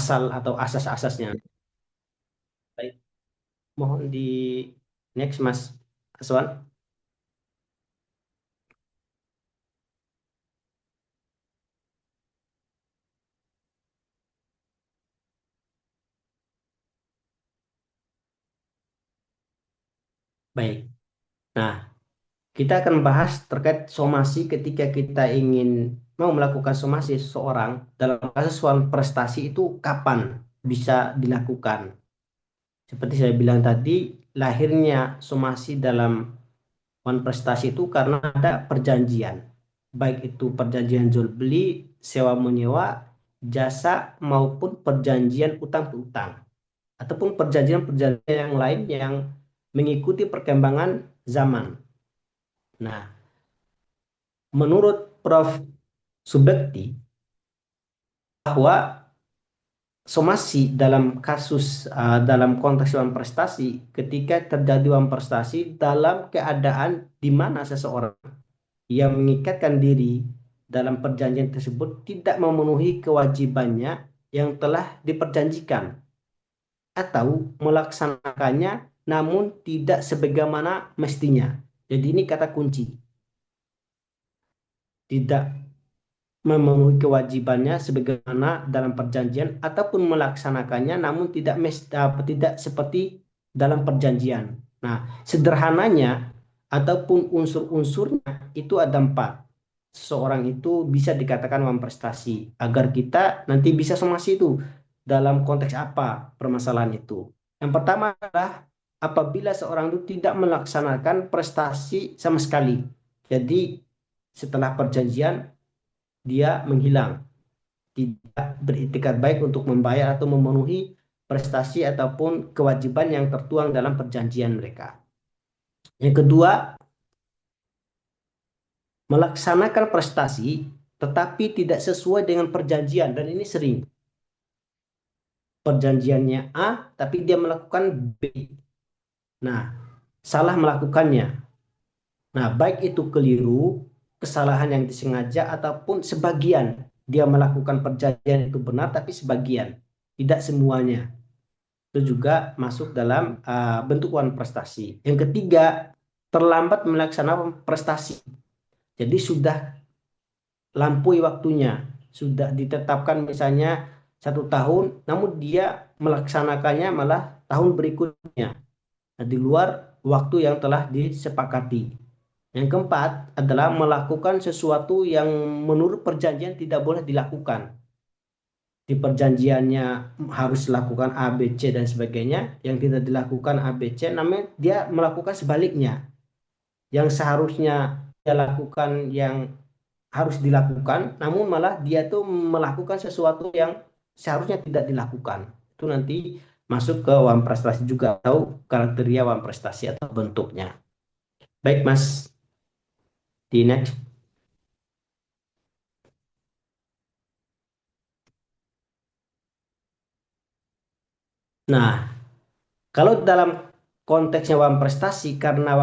pasal atau asas-asasnya. Baik, mohon di next Mas Aswan. Baik. Nah, kita akan bahas terkait somasi ketika kita ingin mau melakukan somasi seseorang dalam kasus soal prestasi itu kapan bisa dilakukan. Seperti saya bilang tadi, lahirnya somasi dalam wan prestasi itu karena ada perjanjian. Baik itu perjanjian jual beli, sewa menyewa, jasa maupun perjanjian utang piutang ataupun perjanjian-perjanjian yang lain yang mengikuti perkembangan zaman. Nah, menurut Prof. Subekti bahwa somasi dalam kasus dalam konteks uang prestasi ketika terjadi uang prestasi dalam keadaan di mana seseorang yang mengikatkan diri dalam perjanjian tersebut tidak memenuhi kewajibannya yang telah diperjanjikan atau melaksanakannya namun tidak sebagaimana mestinya. Jadi ini kata kunci. Tidak memenuhi kewajibannya sebagaimana dalam perjanjian ataupun melaksanakannya namun tidak seperti dalam perjanjian. Nah, sederhananya ataupun unsur-unsurnya itu ada empat. Seseorang itu bisa dikatakan memprestasi agar kita nanti bisa somasi itu dalam konteks apa permasalahan itu. Yang pertama adalah apabila seorang itu tidak melaksanakan prestasi sama sekali. Jadi setelah perjanjian dia menghilang, tidak beritikat baik untuk membayar atau memenuhi prestasi ataupun kewajiban yang tertuang dalam perjanjian mereka. Yang kedua, melaksanakan prestasi tetapi tidak sesuai dengan perjanjian dan ini sering. Perjanjiannya A tapi dia melakukan B. Nah, salah melakukannya. Nah, baik itu keliru, kesalahan yang disengaja ataupun sebagian dia melakukan perjanjian itu benar tapi sebagian, tidak semuanya. Itu juga masuk dalam bentuk uang prestasi. Yang ketiga, terlambat melaksanakan prestasi. Jadi sudah lampaui waktunya, sudah ditetapkan misalnya 1 tahun, namun dia melaksanakannya malah tahun berikutnya. Nah, di luar waktu yang telah disepakati. Yang keempat adalah melakukan sesuatu yang menurut perjanjian tidak boleh dilakukan. Di perjanjiannya harus lakukan A, B, C dan sebagainya, yang tidak dilakukan A, B, C, namanya dia melakukan sebaliknya. Yang seharusnya dia lakukan yang harus dilakukan, namun malah dia tuh melakukan sesuatu yang seharusnya tidak dilakukan. Itu nanti masuk ke wan prestasi juga atau kriteria wan prestasi atau bentuknya. Baik Mas, di next. Nah, kalau dalam konteksnya wan prestasi, karena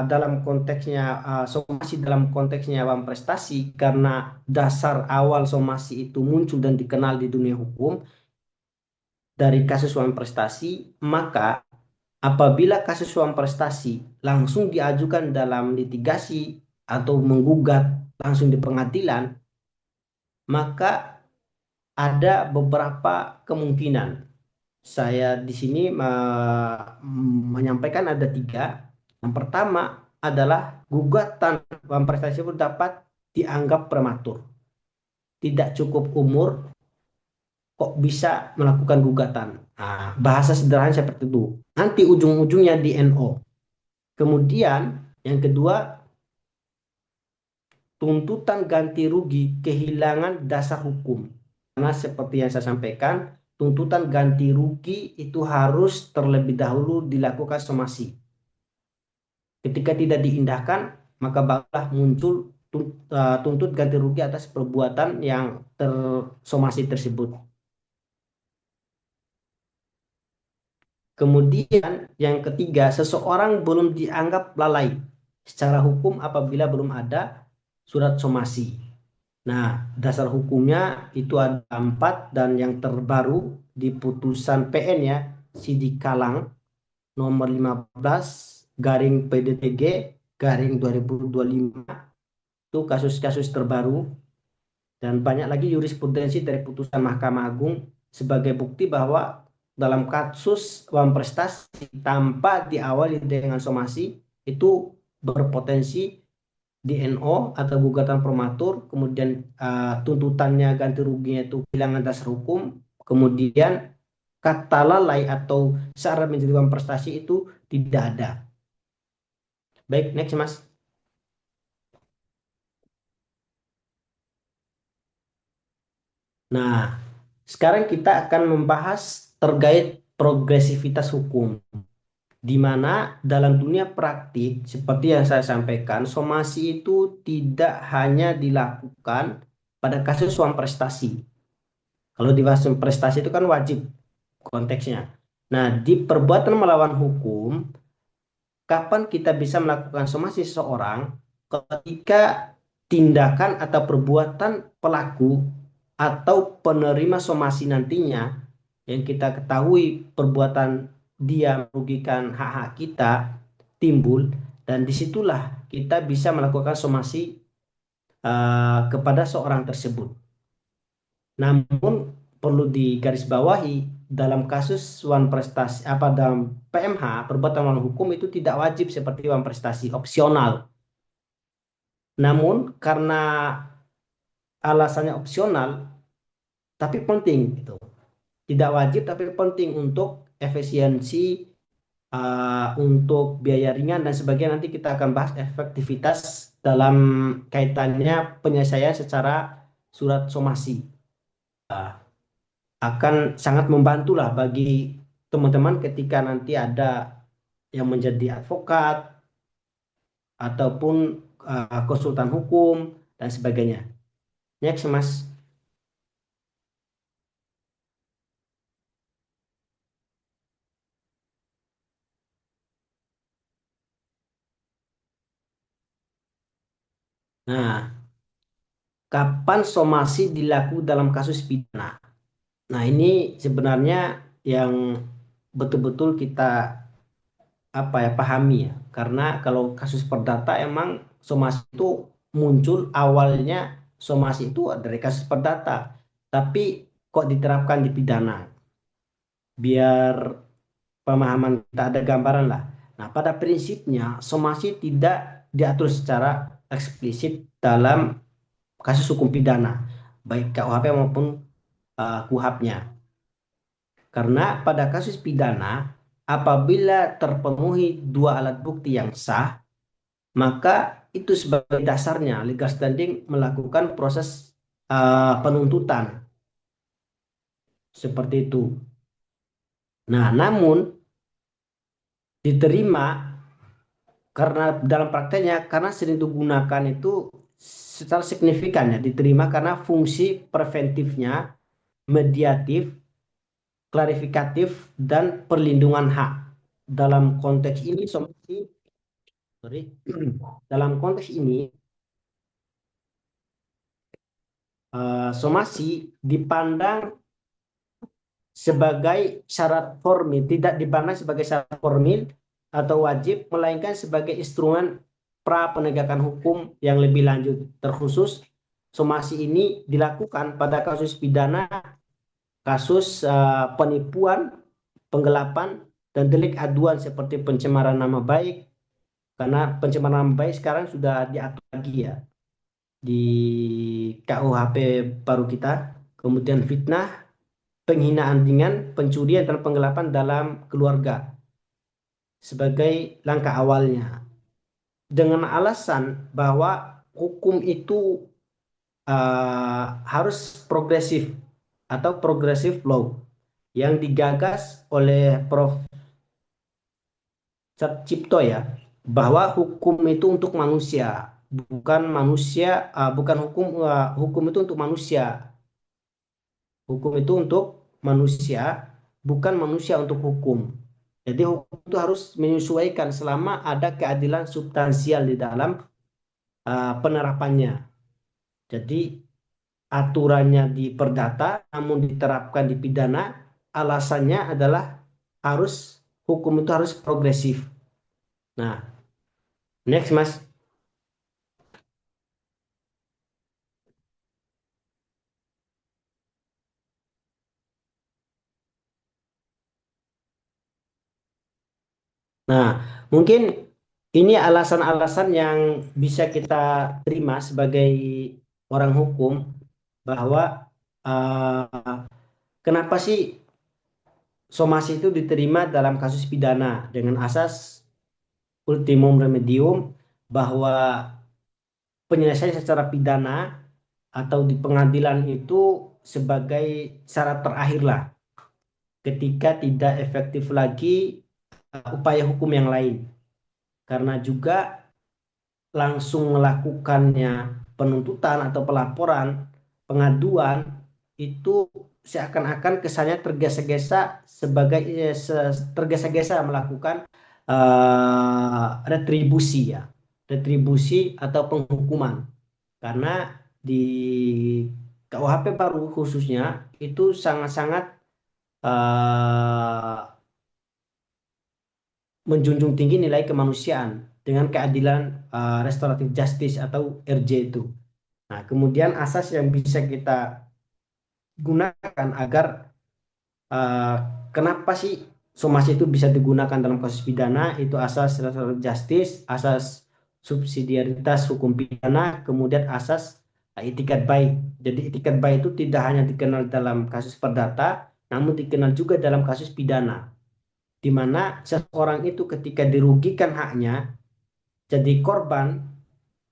dalam konteksnya somasi dalam konteksnya wan prestasi, karena dasar awal somasi itu muncul dan dikenal di dunia hukum dari kasus wan prestasi, maka apabila kasus wan prestasi langsung diajukan dalam litigasi atau menggugat langsung di pengadilan, maka ada beberapa kemungkinan. Saya di sini menyampaikan ada tiga. Yang pertama adalah gugatan Wapres tersebut dapat dianggap prematur. Tidak cukup umur, kok bisa melakukan gugatan. Nah, bahasa sederhana seperti itu. Nanti ujung-ujungnya di NO. Kemudian yang kedua, tuntutan ganti rugi kehilangan dasar hukum. Karena seperti yang saya sampaikan, tuntutan ganti rugi itu harus terlebih dahulu dilakukan somasi. Ketika tidak diindahkan, maka barulah muncul tuntut ganti rugi atas perbuatan yang tersomasi tersebut. Kemudian yang ketiga, seseorang belum dianggap lalai secara hukum apabila belum ada surat somasi. Nah, dasar hukumnya itu ada 4 dan yang terbaru di putusan PN ya, Sidikalang nomor 15 garing PDTG garing 2025 itu kasus-kasus terbaru dan banyak lagi jurisprudensi dari putusan Mahkamah Agung sebagai bukti bahwa dalam kasus uang prestasi tanpa diawali dengan somasi itu berpotensi DNO atau gugatan promatur, kemudian tuntutannya ganti ruginya itu kehilangan dasar hukum, kemudian kata lalai atau syarat menjadi uang prestasi itu tidak ada. Baik, next Mas. Nah, sekarang kita akan membahas terkait progresivitas hukum, di mana dalam dunia praktik, seperti yang saya sampaikan, somasi itu tidak hanya dilakukan pada kasus suam prestasi. Kalau di kasus prestasi itu kan wajib konteksnya. Nah, di perbuatan melawan hukum, kapan kita bisa melakukan somasi seseorang ketika tindakan atau perbuatan pelaku atau penerima somasi nantinya yang kita ketahui perbuatan dia merugikan hak-hak kita timbul dan disitulah kita bisa melakukan somasi kepada seorang tersebut. Namun perlu digarisbawahi dalam kasus wan prestasi apa dalam PMH perbuatan melawan hukum itu tidak wajib seperti wan prestasi opsional. Namun karena alasannya opsional tapi penting gitu. Tidak wajib tapi penting untuk efisiensi untuk biaya ringan dan sebagainya nanti kita akan bahas efektivitas dalam kaitannya penyelesaian secara surat somasi. Akan sangat membantu lah bagi teman-teman ketika nanti ada yang menjadi advokat ataupun konsultan hukum dan sebagainya. Next, Mas. Nah, kapan somasi dilakukan dalam kasus pidana? Nah, ini sebenarnya yang betul-betul kita apa ya pahami ya. Karena kalau kasus perdata emang somasi itu muncul awalnya somasi itu dari kasus perdata. Tapi kok diterapkan di pidana? Biar pemahaman kita ada gambaran lah. Nah, pada prinsipnya somasi tidak diatur secara eksplisit dalam kasus hukum pidana, baik KUHP maupun KUHAP-nya. Karena pada kasus pidana, apabila terpenuhi dua alat bukti yang sah, maka itu sebagai dasarnya legal standing melakukan proses penuntutan seperti itu. Nah, namun diterima karena dalam prakteknya karena sering digunakan itu secara signifikan ya diterima karena fungsi preventifnya, mediatif, klarifikatif dan perlindungan hak. Dalam konteks ini sorry, dalam konteks ini somasi dipandang sebagai syarat formil, tidak dipandang sebagai syarat formil atau wajib, melainkan sebagai instrumen pra penegakan hukum yang lebih lanjut. Terkhusus, somasi ini dilakukan pada kasus pidana, kasus penipuan, penggelapan, dan delik aduan seperti pencemaran nama baik, karena pencemaran nama baik sekarang sudah diatur lagi ya di KUHP baru kita, kemudian fitnah, penghinaan ringan, pencurian dan penggelapan dalam keluarga sebagai langkah awalnya. Dengan alasan bahwa hukum itu harus progresif atau progressive law yang digagas oleh Prof. Cipto ya, bahwa hukum itu untuk manusia, bukan manusia, bukan hukum itu untuk manusia. Hukum itu untuk manusia, bukan manusia untuk hukum. Jadi hukum itu harus menyesuaikan selama ada keadilan substansial di dalam penerapannya. Jadi aturannya di perdata namun diterapkan di pidana, alasannya adalah harus hukum itu harus progresif. Nah, next Mas. Nah, mungkin ini alasan-alasan yang bisa kita terima sebagai orang hukum bahwa kenapa sih somasi itu diterima dalam kasus pidana dengan asas ultimum remedium, bahwa penyelesaian secara pidana atau di pengadilan itu sebagai syarat terakhir lah ketika tidak efektif lagi upaya hukum yang lain. Karena juga langsung melakukannya penuntutan atau pelaporan, pengaduan itu seakan-akan kesannya tergesa-gesa sebagai tergesa-gesa melakukan retribusi ya, retribusi atau penghukuman. Karena di KUHP baru khususnya itu sangat-sangat eh, menjunjung tinggi nilai kemanusiaan dengan keadilan restoratif justice atau RJ itu. Nah, kemudian asas yang bisa kita gunakan agar eh, kenapa sih somasi itu bisa digunakan dalam kasus pidana, itu asas restoratif justice, asas subsidiaritas hukum pidana, kemudian asas itikat baik. Jadi itikat baik itu tidak hanya dikenal dalam kasus perdata, namun dikenal juga dalam kasus pidana, di mana seseorang itu ketika dirugikan haknya jadi korban,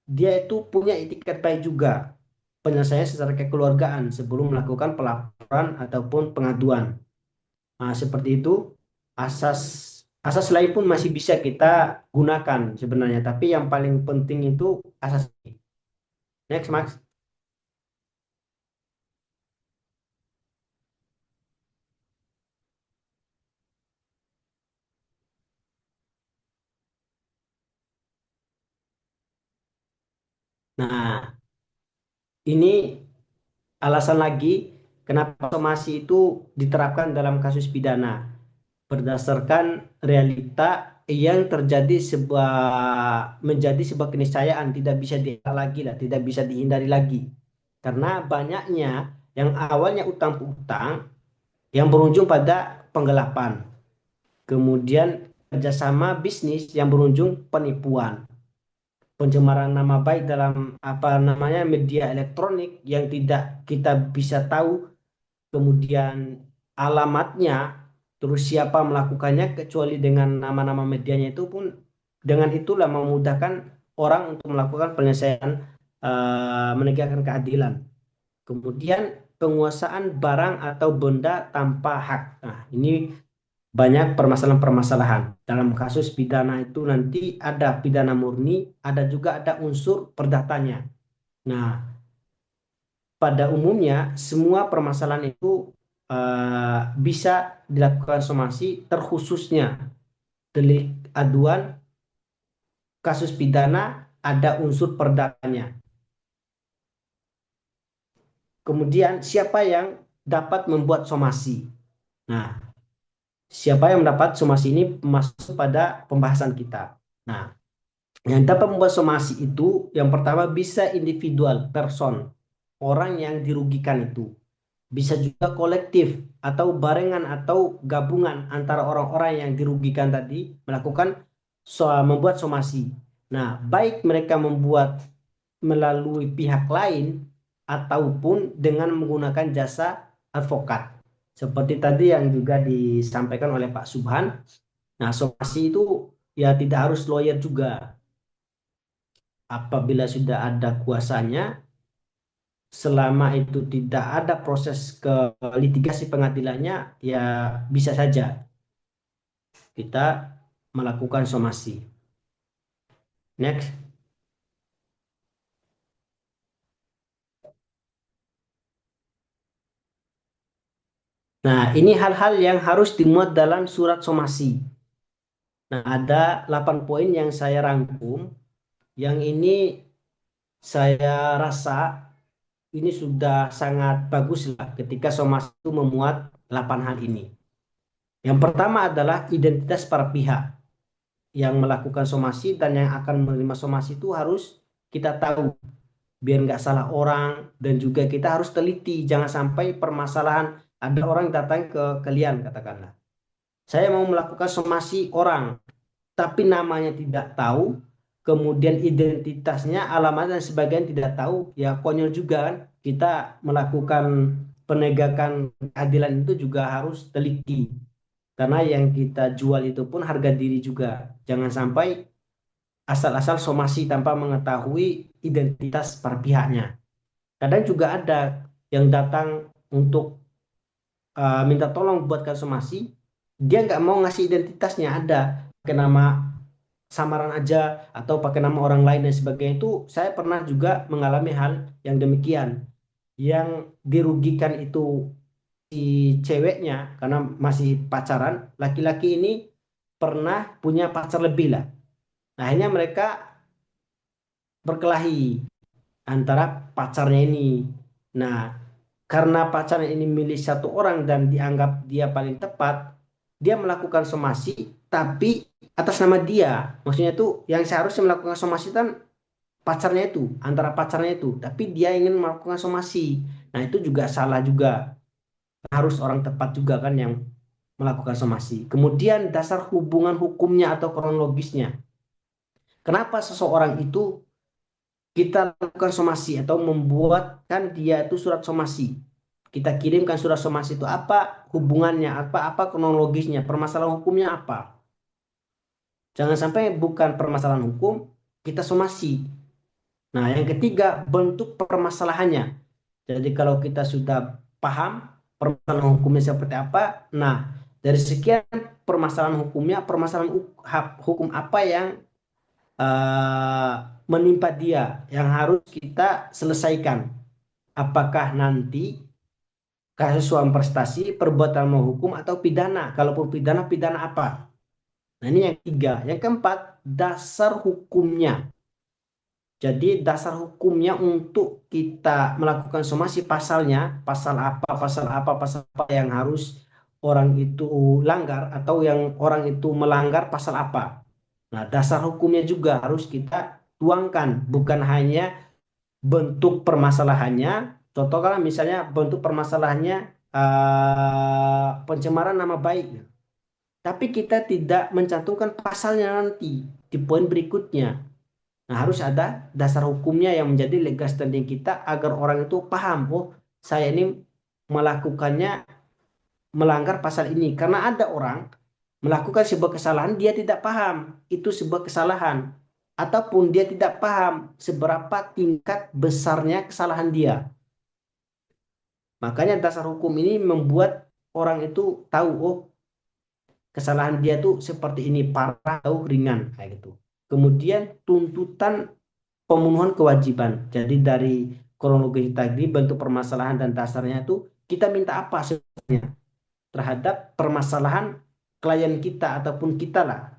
dia itu punya itikat baik juga penyelesaian secara kekeluargaan sebelum melakukan pelaporan ataupun pengaduan. Nah, seperti itu asas asas lain pun masih bisa kita gunakan sebenarnya, tapi yang paling penting itu asas ini. Next, Max. Nah, ini alasan lagi kenapa somasi itu diterapkan dalam kasus pidana berdasarkan realita yang terjadi, menjadi sebuah keniscayaan, tidak bisa dielak lagi lah, tidak bisa dihindari lagi. Karena banyaknya yang awalnya utang piutang yang berujung pada penggelapan, kemudian kerjasama bisnis yang berujung penipuan, pencemaran nama baik dalam apa namanya media elektronik yang tidak kita bisa tahu kemudian alamatnya, terus siapa melakukannya, kecuali dengan nama-nama medianya itu pun, dengan itulah memudahkan orang untuk melakukan penyelesaian, menegakkan keadilan. Kemudian penguasaan barang atau benda tanpa hak. Nah, ini banyak permasalahan-permasalahan. Dalam kasus pidana itu nanti ada pidana murni, ada juga ada unsur perdatanya. Nah, pada umumnya semua permasalahan itu bisa dilakukan somasi, terkhususnya delik aduan kasus pidana ada unsur perdatanya. Kemudian siapa yang dapat membuat somasi? Nah, siapa yang mendapat somasi ini masuk pada pembahasan kita. Nah, yang dapat membuat somasi itu yang pertama bisa individual, person, orang yang dirugikan itu. Bisa juga kolektif atau barengan atau gabungan antara orang-orang yang dirugikan tadi melakukan membuat somasi. Nah, baik mereka membuat melalui pihak lain ataupun dengan menggunakan jasa advokat. Seperti tadi yang juga disampaikan oleh Pak Subhan. Nah, somasi itu ya tidak harus lawyer juga. Apabila sudah ada kuasanya, selama itu tidak ada proses ke litigasi pengadilannya, ya bisa saja kita melakukan somasi. Next. Nah, ini hal-hal yang harus dimuat dalam surat somasi. Nah, ada 8 poin yang saya rangkum. Yang ini saya rasa ini sudah sangat bagus lah ketika somasi itu memuat 8 hal ini. Yang pertama adalah identitas para pihak yang melakukan somasi dan yang akan menerima somasi itu harus kita tahu biar nggak salah orang, dan juga kita harus teliti jangan sampai permasalahan ada orang datang ke kalian katakanlah saya mau melakukan somasi orang tapi namanya tidak tahu, kemudian identitasnya, alamat dan sebagainya tidak tahu, ya konyol juga kan. Kita melakukan penegakan keadilan itu juga harus teliti. Karena yang kita jual itu pun harga diri juga. Jangan sampai asal-asal somasi tanpa mengetahui identitas para pihaknya. Kadang juga ada yang datang untuk minta tolong buatkan somasi, dia nggak mau ngasih identitasnya, ada pakai nama samaran aja atau pakai nama orang lain dan sebagainya. Itu saya pernah juga mengalami hal yang demikian, yang dirugikan itu si ceweknya karena masih pacaran, laki-laki ini pernah punya pacar lebih lah. Nah, akhirnya mereka berkelahi antara pacarnya ini. Nah, karena pacarnya ini milih satu orang dan dianggap dia paling tepat, dia melakukan somasi tapi atas nama dia. Maksudnya itu yang seharusnya melakukan somasi kan pacarnya itu, antara pacarnya itu, tapi dia ingin melakukan somasi. Nah, itu juga salah juga. Harus orang tepat juga kan yang melakukan somasi. Kemudian dasar hubungan hukumnya atau kronologisnya. Kenapa seseorang itu kita lakukan somasi atau membuatkan dia itu surat somasi. Kita kirimkan surat somasi itu apa hubungannya, apa kronologisnya, permasalahan hukumnya apa. Jangan sampai bukan permasalahan hukum kita somasi. Nah, yang ketiga bentuk permasalahannya. Jadi kalau kita sudah paham permasalahan hukumnya seperti apa, nah dari sekian permasalahan hukumnya, permasalahan hukum apa yang eh, menimpa dia yang harus kita selesaikan. Apakah nanti kasus suam prestasi, perbuatan menghukum atau pidana? Kalaupun pidana, pidana apa? Nah, ini yang ketiga. Yang keempat, dasar hukumnya. Jadi dasar hukumnya untuk kita melakukan somasi pasalnya, pasal apa yang harus orang itu langgar atau yang orang itu melanggar pasal apa. Nah, dasar hukumnya juga harus kita tuangkan, bukan hanya bentuk permasalahannya. Contoh kalau misalnya bentuk permasalahannya pencemaran nama baik, tapi kita tidak mencantumkan pasalnya nanti di poin berikutnya. Nah, harus ada dasar hukumnya yang menjadi legal standing kita agar orang itu paham, oh saya ini melakukannya melanggar pasal ini. Karena ada orang melakukan sebuah kesalahan, dia tidak paham itu sebuah kesalahan. Ataupun dia tidak paham seberapa tingkat besarnya kesalahan dia. Makanya dasar hukum ini membuat orang itu tahu, oh kesalahan dia tuh seperti ini, parah atau ringan, kayak gitu. Kemudian tuntutan pemenuhan kewajiban. Jadi dari kronologi tadi bentuk permasalahan dan dasarnya itu kita minta apa sebenarnya terhadap permasalahan klien kita ataupun kita lah.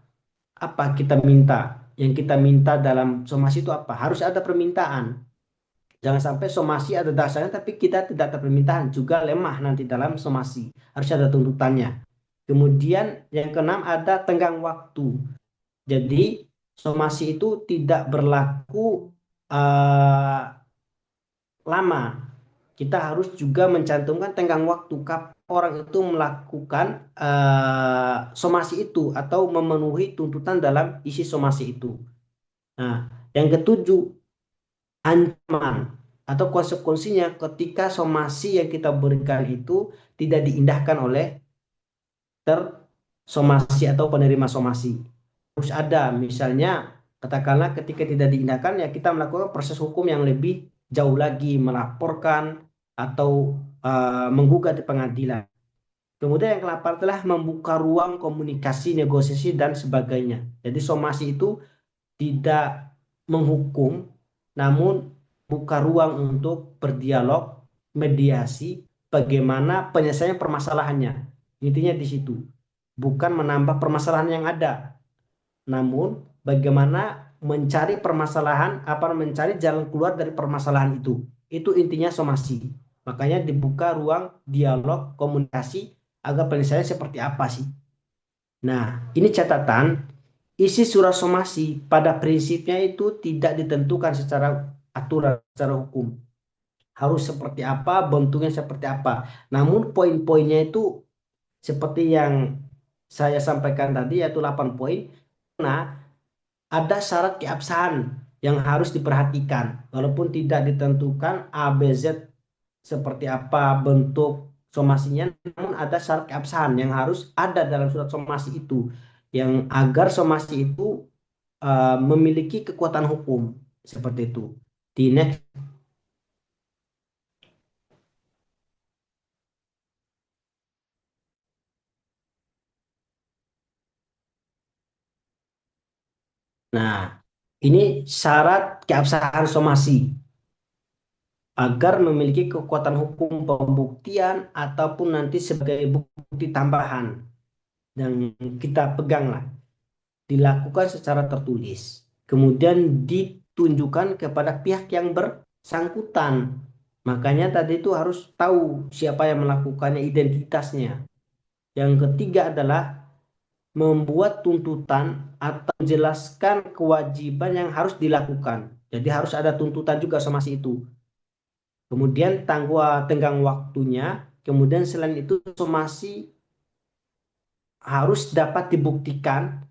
Apa kita minta? Yang kita minta dalam somasi itu apa? Harus ada permintaan. Jangan sampai somasi ada dasarnya tapi kita tidak ada permintaan, juga lemah nanti dalam somasi. Harus ada tuntutannya. Kemudian yang keenam ada tenggang waktu. Jadi somasi itu tidak berlaku lama. Kita harus juga mencantumkan tenggang waktu kapan orang itu melakukan somasi itu atau memenuhi tuntutan dalam isi somasi itu. Nah, yang ketujuh, ancaman atau konsekuensinya ketika somasi yang kita berikan itu tidak diindahkan oleh tersomasi atau penerima somasi. Harus ada, misalnya katakanlah ketika tidak diindahkan ya kita melakukan proses hukum yang lebih jauh lagi, melaporkan atau menggugat di pengadilan. Kemudian yang ke-8 adalah membuka ruang komunikasi, negosiasi dan sebagainya. Jadi somasi itu tidak menghukum, namun buka ruang untuk berdialog, mediasi, bagaimana penyelesaian permasalahannya. Intinya di situ. Bukan menambah permasalahan yang ada, namun bagaimana mencari permasalahan, apa mencari jalan keluar dari permasalahan itu. Itu intinya somasi. Makanya dibuka ruang dialog, komunikasi agar penyelesaian seperti apa sih. Nah, ini catatan, isi surat somasi pada prinsipnya itu tidak ditentukan secara aturan, secara hukum. Harus seperti apa, bentuknya seperti apa. Namun poin-poinnya itu seperti yang saya sampaikan tadi, yaitu 8 poin. Nah, ada syarat keabsahan yang harus diperhatikan. Walaupun tidak ditentukan A, B, Z seperti apa bentuk somasinya, namun ada syarat keabsahan yang harus ada dalam surat somasi itu, yang agar somasi itu memiliki kekuatan hukum seperti itu. Di next. Nah, ini syarat keabsahan somasi agar memiliki kekuatan hukum pembuktian ataupun nanti sebagai bukti tambahan yang kita pegang lah, dilakukan secara tertulis, kemudian ditunjukkan kepada pihak yang bersangkutan. Makanya tadi itu harus tahu siapa yang melakukannya, identitasnya. Yang ketiga adalah membuat tuntutan atau menjelaskan kewajiban yang harus dilakukan. Jadi harus ada tuntutan juga somasi itu. Kemudian tenggang waktunya. Kemudian selain itu somasi harus dapat dibuktikan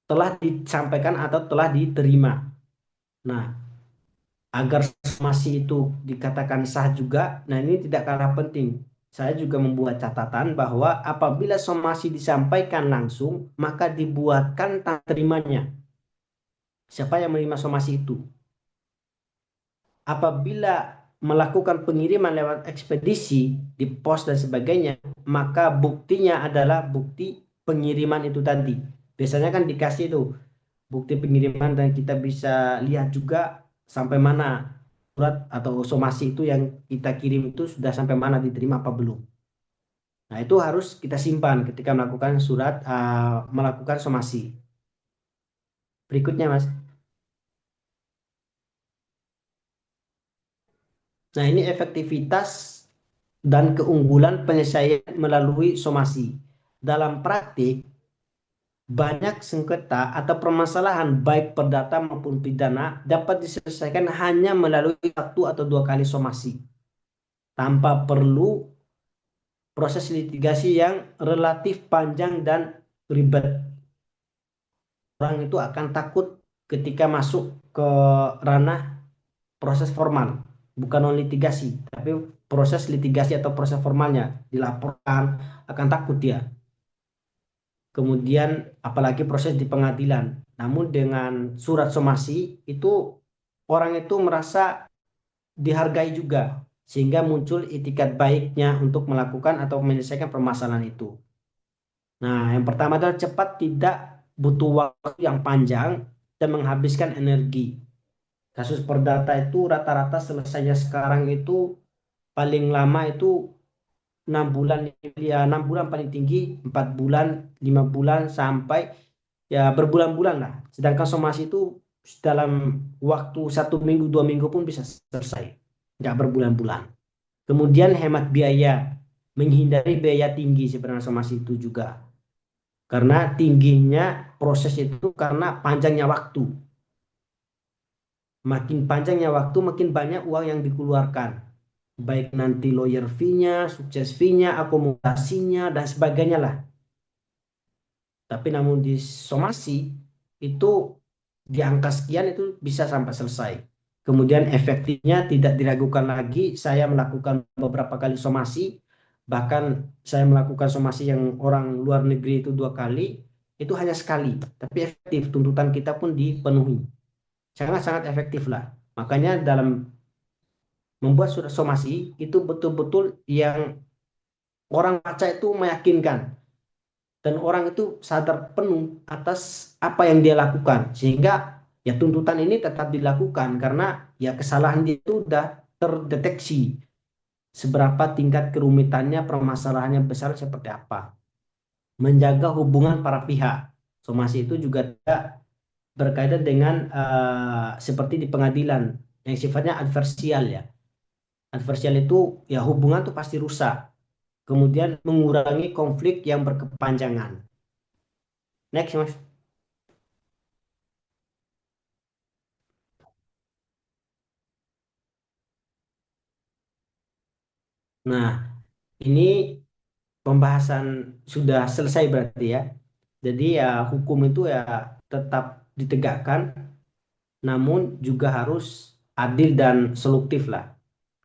telah disampaikan atau telah diterima. Nah, agar somasi itu dikatakan sah juga, nah ini tidak kalah penting. Saya juga membuat catatan bahwa apabila somasi disampaikan langsung, maka dibuatkan tanda terimanya. Siapa yang menerima somasi itu? Apabila melakukan pengiriman lewat ekspedisi, di pos dan sebagainya, maka buktinya adalah bukti pengiriman itu tadi. Biasanya kan dikasih tuh bukti pengiriman dan kita bisa lihat juga sampai mana surat atau somasi itu yang kita kirim itu sudah sampai mana, diterima apa belum. Nah, itu harus kita simpan ketika melakukan melakukan somasi. Berikutnya, Mas. Nah, ini efektivitas dan keunggulan penyelesaian melalui somasi. Dalam praktik, banyak sengketa atau permasalahan baik perdata maupun pidana dapat diselesaikan hanya melalui satu atau dua kali somasi, tanpa perlu proses litigasi yang relatif panjang dan ribet. Orang itu akan takut ketika masuk ke ranah proses formal, bukan non litigasi, tapi proses litigasi atau proses formalnya dilaporkan, akan takut dia. Kemudian apalagi proses di pengadilan. Namun dengan surat somasi itu orang itu merasa dihargai juga, sehingga muncul itikat baiknya untuk melakukan atau menyelesaikan permasalahan itu. Nah, yang pertama adalah cepat, tidak butuh waktu yang panjang dan menghabiskan energi. Kasus perdata itu rata-rata selesainya sekarang itu paling lama itu 6 bulan, ya 6 bulan paling tinggi, 4 bulan, 5 bulan, sampai ya berbulan-bulan lah. Sedangkan somasi itu dalam waktu 1 minggu 2 minggu pun bisa selesai, nggak berbulan-bulan. Kemudian hemat biaya, menghindari biaya tinggi sebenarnya somasi itu juga, karena tingginya proses itu karena panjangnya waktu. Makin panjangnya waktu, makin banyak uang yang dikeluarkan. Baik nanti lawyer fee-nya, sukses fee-nya, akomodasinya, dan sebagainya lah. Tapi namun di somasi itu di angka sekian itu bisa sampai selesai. Kemudian efektifnya tidak diragukan lagi. Saya melakukan beberapa kali somasi, bahkan saya melakukan somasi yang orang luar negeri itu 2 kali, itu hanya sekali, tapi efektif, tuntutan kita pun dipenuhi. Sangat-sangat efektif lah. Makanya dalam membuat surat somasi itu betul-betul yang orang baca itu meyakinkan, dan orang itu sadar penuh atas apa yang dia lakukan, sehingga ya tuntutan ini tetap dilakukan karena ya kesalahan dia itu sudah terdeteksi seberapa tingkat kerumitannya, permasalahannya besar seperti apa. Menjaga hubungan para pihak, somasi itu juga tidak berkaitan dengan seperti di pengadilan yang sifatnya adversial ya. Adversial itu ya hubungan tuh pasti rusak. Kemudian mengurangi konflik yang berkepanjangan. Next, Mas. Nah, ini pembahasan sudah selesai berarti ya. Jadi ya hukum itu ya tetap ditegakkan, namun juga harus adil dan selektif lah.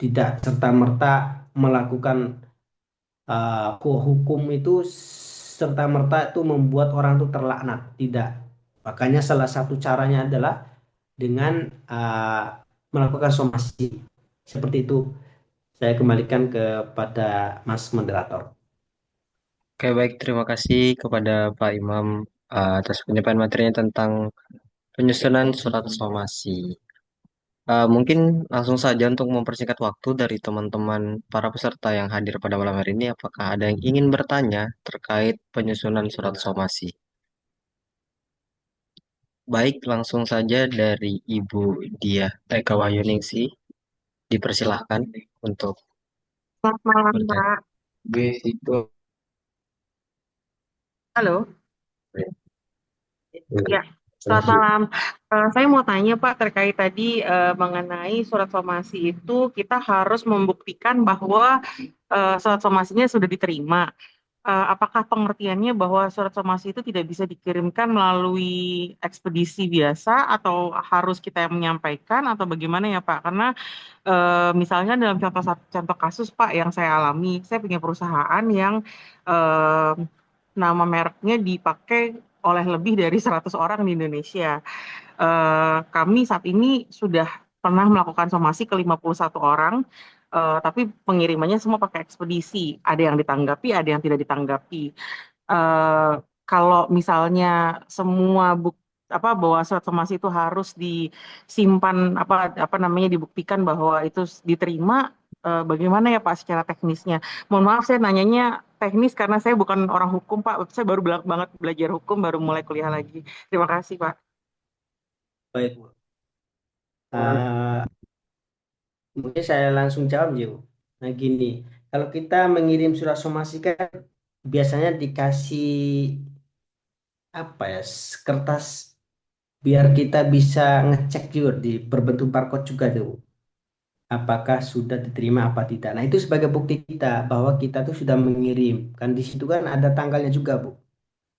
Tidak serta-merta melakukan hukum itu serta-merta itu membuat orang itu terlaknat. Tidak. Makanya salah satu caranya adalah dengan melakukan somasi. Seperti itu. Saya kembalikan kepada Mas Moderator. Oke, baik. Terima kasih kepada Pak Imam atas penyampaian materinya tentang penyusunan surat somasi. Mungkin langsung saja untuk mempersingkat waktu dari teman-teman para peserta yang hadir pada malam hari ini, apakah ada yang ingin bertanya terkait penyusunan surat somasi? Baik, langsung saja dari Ibu Dia Eka Wahyuningsi, dipersilahkan untuk Selamat malam, bertanya. Pak. Halo, ya. Selamat malam. Saya mau tanya, Pak, terkait tadi mengenai surat somasi itu kita harus membuktikan bahwa surat somasinya sudah diterima. Apakah pengertiannya bahwa surat somasi itu tidak bisa dikirimkan melalui ekspedisi biasa atau harus kita yang menyampaikan atau bagaimana ya, Pak? Karena misalnya dalam contoh kasus Pak yang saya alami, saya punya perusahaan yang eh, nama mereknya dipakai oleh lebih dari 100 orang di Indonesia. Kami saat ini sudah pernah melakukan somasi ke 51 orang, tapi pengirimannya semua pakai ekspedisi. Ada yang ditanggapi, ada yang tidak ditanggapi. eh, Kalau misalnya semua apa bahwa surat somasi itu harus disimpan apa apa namanya dibuktikan bahwa itu diterima, bagaimana ya Pak secara teknisnya? Mohon maaf saya nanyanya teknis karena saya bukan orang hukum Pak. Saya baru banget belajar hukum, baru mulai kuliah lagi. Terima kasih Pak. Baik, Bu. Mungkin saya langsung jawab, Jo. Nah, gini, kalau kita mengirim surat somasi kan biasanya dikasih apa ya, kertas biar kita bisa ngecek juga di berbentuk barcode juga tuh. Apakah sudah diterima apa tidak. Nah, itu sebagai bukti kita bahwa kita tuh sudah mengirim. Kan di situ kan ada tanggalnya juga, Bu.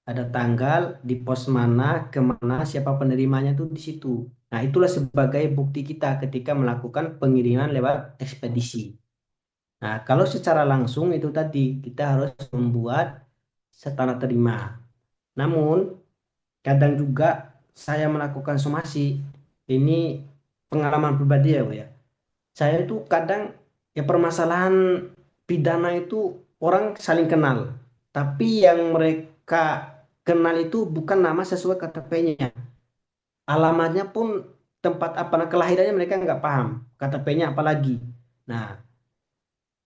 Ada tanggal di pos mana, kemana, siapa penerimanya tuh di situ. Nah, itulah sebagai bukti kita ketika melakukan pengiriman lewat ekspedisi. Nah, kalau secara langsung itu tadi kita harus membuat tanda terima. Namun, kadang juga saya melakukan somasi. Ini pengalaman pribadi ya, Bu ya. Saya itu kadang ya permasalahan pidana itu orang saling kenal. Tapi yang mereka kenal itu bukan nama sesuai KTP-nya. Alamatnya pun tempat apa kelahirannya mereka nggak paham. KTP-nya apalagi. Nah,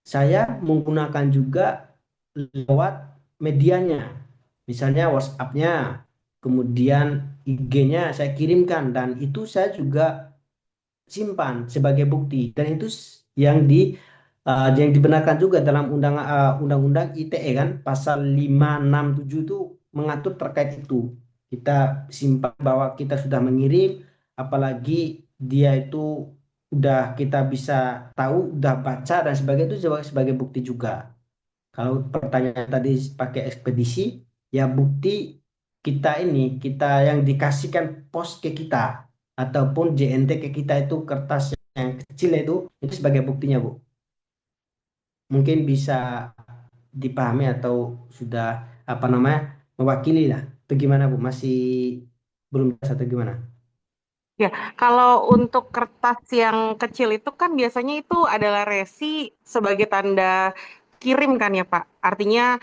saya menggunakan juga lewat medianya. Misalnya WhatsApp-nya, kemudian IG-nya saya kirimkan dan itu saya juga simpan sebagai bukti dan itu yang dibenarkan juga dalam undang-undang ITE kan pasal 567 itu mengatur terkait itu. Kita simpan bahwa kita sudah mengirim, apalagi dia itu udah kita bisa tahu, udah baca dan sebagainya itu sebagai bukti juga. Kalau pertanyaan tadi pakai ekspedisi, ya bukti kita yang dikasihkan pos ke kita ataupun JNT ke kita itu kertas yang kecil itu sebagai buktinya, Bu. Mungkin bisa dipahami atau sudah apa namanya mewakili lah. Bagaimana, Bu? Masih belum jelas atau gimana? Ya, kalau untuk kertas yang kecil itu kan biasanya itu adalah resi sebagai tanda kirim kan ya Pak. Artinya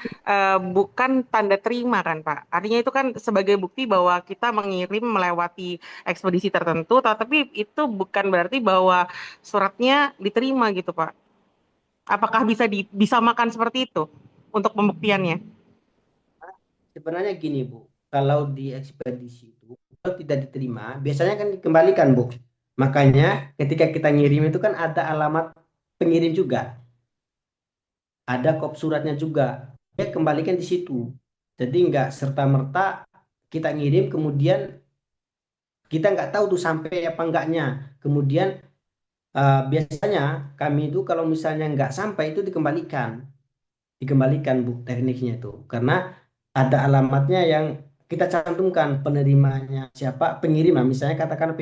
bukan tanda terima kan Pak. Artinya itu kan sebagai bukti bahwa kita mengirim melewati ekspedisi tertentu, tapi itu bukan berarti bahwa suratnya diterima gitu Pak. Apakah bisa disamakan seperti itu untuk pembuktiannya? Sebenarnya gini, Bu. Kalau di ekspedisi itu kalau tidak diterima, biasanya kan dikembalikan, Bu. Makanya ketika kita ngirim itu kan ada alamat pengirim juga, ada kop suratnya juga. Dia kembalikan di situ. Jadi nggak serta-merta kita ngirim kemudian kita nggak tahu tuh sampai apa enggaknya. Kemudian biasanya kami itu kalau misalnya nggak sampai itu dikembalikan bu tekniknya itu karena ada alamatnya yang kita cantumkan penerimanya siapa pengirim nah, misalnya katakan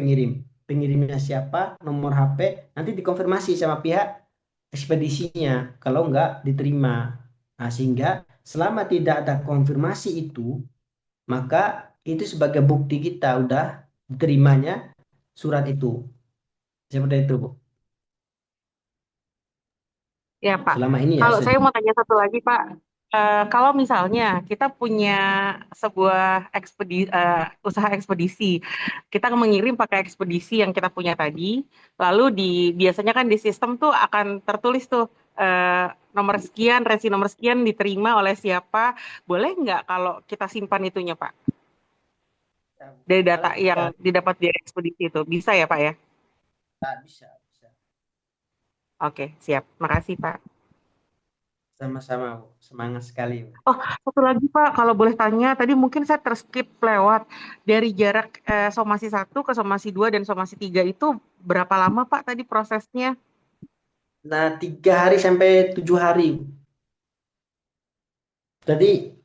pengirimnya siapa nomor HP nanti dikonfirmasi sama pihak ekspedisinya kalau nggak diterima nah sehingga selama tidak ada konfirmasi itu maka itu sebagai bukti kita udah diterimanya surat itu seperti itu bu Ya, Pak. selama ini ya Kalau saya mau tanya satu lagi, Pak. Kalau misalnya kita punya sebuah usaha ekspedisi, kita mengirim pakai ekspedisi yang kita punya tadi, lalu biasanya kan di sistem tuh akan tertulis tuh nomor sekian, resi nomor sekian diterima oleh siapa. Boleh nggak kalau kita simpan itunya, Pak? Dari data kalau yang kita didapat dari ekspedisi itu. Bisa ya, Pak ya? bisa. Oke, siap. Makasih, Pak. Sama-sama, Bu. Semangat sekali. Bu. Oh, satu lagi Pak, kalau boleh tanya, tadi mungkin saya terskip lewat dari jarak somasi 1 ke somasi 2 dan somasi 3 itu berapa lama Pak tadi prosesnya? Nah, 3 hari sampai 7 hari. Jadi